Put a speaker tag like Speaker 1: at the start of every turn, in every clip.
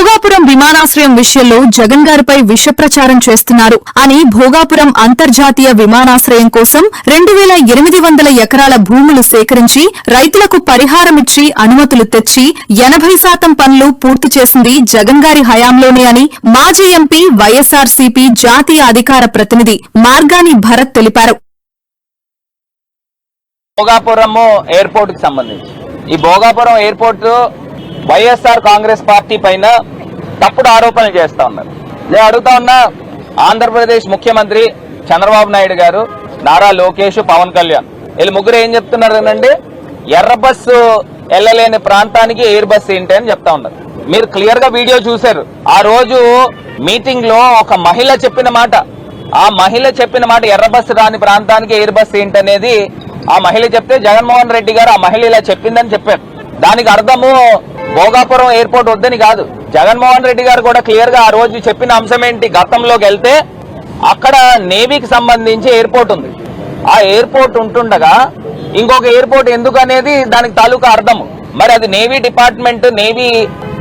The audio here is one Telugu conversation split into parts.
Speaker 1: భోగాపురం విమానాశ్రయం విషయంలో జగన్ గారిపై విష ప్రచారం చేస్తున్నారు అని భోగాపురం అంతర్జాతీయ విమానాశ్రయం కోసం 2800 ఎకరాల భూములు సేకరించి రైతులకు పరిహారమిచ్చి అనుమతులు తెచ్చి 80% పనులు పూర్తి చేసింది జగన్ గారి హయాంలోనే అని మాజీ ఎంపీ వైఎస్ఆర్సీపీ జాతీయ అధికార ప్రతినిధి మార్గాని భరత్ తెలిపారు.
Speaker 2: భోగాపురం ఎయిర్పోర్ట్ కి సంబంధించి ఈ భోగాపురం ఎయిర్పోర్ట్ వైఎస్ఆర్ కాంగ్రెస్ పార్టీ పైన తప్పుడు ఆరోపణలు చేస్తా ఉన్నారు. నేను అడుగుతా ఉన్నా, ఆంధ్రప్రదేశ్ ముఖ్యమంత్రి చంద్రబాబు నాయుడు గారు, నారా లోకేష్, పవన్ కళ్యాణ్ వీళ్ళు ముగ్గురు ఏం చెప్తున్నారండి? ఎర్ర బస్సు వెళ్ళలేని ప్రాంతానికి ఎయిర్ బస్ ఏంటి అని చెప్తా ఉన్నారు. మీరు క్లియర్ గా వీడియో చూశారు. ఆ రోజు మీటింగ్ లో ఒక మహిళ చెప్పిన మాట, ఆ మహిళ చెప్పిన మాట ఎర్ర బస్సు రాని ప్రాంతానికి ఎయిర్ బస్ ఏంటనేది ఆ మహిళ చెప్తే జగన్మోహన్ రెడ్డి గారు ఆ మహిళ ఇలా చెప్పిందని చెప్పారు. దానికి అర్థము భోగాపురం ఎయిర్పోర్ట్ వద్దని కాదు. జగన్మోహన్ రెడ్డి గారు కూడా క్లియర్ గా ఆ రోజు చెప్పిన అంశం ఏంటి? గతంలోకి వెళ్తే అక్కడ నేవీకి సంబంధించి ఎయిర్పోర్ట్ ఉంది. ఆ ఎయిర్పోర్ట్ ఉంటుండగా ఇంకొక ఎయిర్పోర్ట్ ఎందుకు అనేది దానికి తాలూకా అర్థము. మరి అది నేవీ డిపార్ట్మెంట్, నేవీ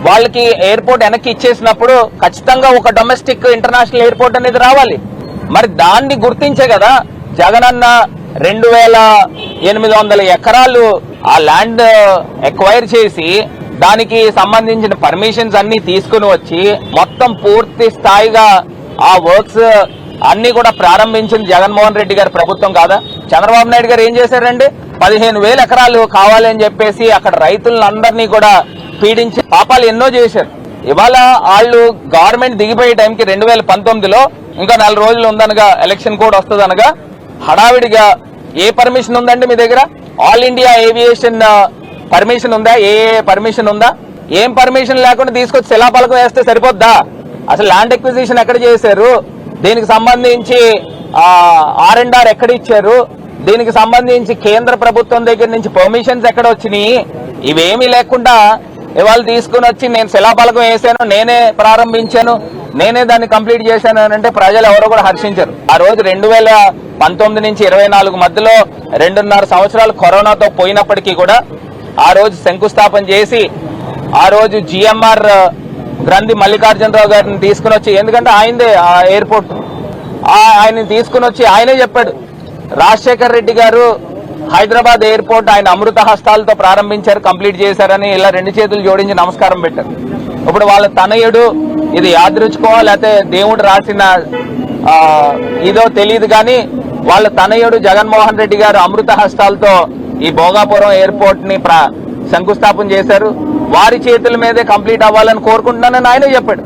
Speaker 2: వాళ్ళకి ఎయిర్పోర్ట్ వెనక్కి ఇచ్చేసినప్పుడు ఖచ్చితంగా ఒక డొమెస్టిక్ ఇంటర్నేషనల్ ఎయిర్పోర్ట్ అనేది రావాలి. మరి దాన్ని గుర్తించే కదా జగనన్న 2800 ఎకరాలు ఆ ల్యాండ్ ఎక్వైర్ చేసి దానికి సంబంధించిన పర్మిషన్స్ అన్ని తీసుకుని వచ్చి మొత్తం పూర్తి స్థాయిగా ఆ వర్క్స్ అన్ని కూడా ప్రారంభించింది జగన్మోహన్ రెడ్డి గారి ప్రభుత్వం కాదా? చంద్రబాబు నాయుడు గారు ఏం చేశారండి? 15,000 ఎకరాలు కావాలని చెప్పేసి అక్కడ రైతులందరినీ కూడా పీడించి పాపాలు ఎన్నో చేశారు. ఇవాళ వాళ్ళు గవర్నమెంట్ దిగిపోయే టైంకి 2019లో ఇంకా 4 రోజులు ఉందనగా ఎలక్షన్ కోడ్ వస్తుంది అనగా హడావిడిగా ఏ పర్మిషన్ ఉందండి మీ దగ్గర? ఆల్ ఇండియా ఏవియేషన్ పర్మిషన్ ఉందా? ఏ పర్మిషన్ ఉందా? ఏం పర్మిషన్ లేకుండా తీసుకొచ్చి శిలాఫలకం వేస్తే సరిపోద్దా? అసలు ల్యాండ్ ఎక్విజిషన్ ఎక్కడ చేశారు? దీనికి సంబంధించి R&R ఎక్కడ ఇచ్చారు? దీనికి సంబంధించి కేంద్ర ప్రభుత్వం దగ్గర నుంచి పర్మిషన్స్ ఎక్కడ వచ్చినాయి? ఇవేమీ లేకుండా ఇవాళ తీసుకుని వచ్చి నేను శిలాఫలకం వేసాను, నేనే ప్రారంభించాను, నేనే దాన్ని కంప్లీట్ చేశాను అని అంటే ప్రజలు ఎవరో కూడా హర్షించారు. ఆ రోజు 2019 నుంచి 24 మధ్యలో 2.5 సంవత్సరాలు కరోనాతో పోయినప్పటికీ కూడా ఆ రోజు శంకుస్థాపన చేసి ఆ రోజు GMR గ్రంథి మల్లికార్జునరావు గారిని తీసుకుని వచ్చి, ఎందుకంటే ఆయనదే ఆ ఎయిర్పోర్ట్, ఆయన్ని తీసుకుని వచ్చి ఆయనే చెప్పాడు, రాజశేఖర్ రెడ్డి గారు హైదరాబాద్ ఎయిర్పోర్ట్ ఆయన అమృత హస్తాలతో ప్రారంభించారు, కంప్లీట్ చేశారని ఇలా 2 చేతులు జోడించి నమస్కారం పెట్టారు. ఇప్పుడు వాళ్ళ తనయుడు, ఇది యాదృచ్ఛికమో లేకపోతే దేవుడు రాసిన ఇదో తెలియదు కానీ వాళ్ళ తనయుడు జగన్మోహన్ రెడ్డి గారు అమృత హస్తాలతో ఈ భోగాపురం ఎయిర్పోర్ట్ ని శంకుస్థాపన చేశారు. వారి చేతుల మీదే కంప్లీట్ అవ్వాలని కోరుకుంటున్నానని ఆయనే చెప్పాడు.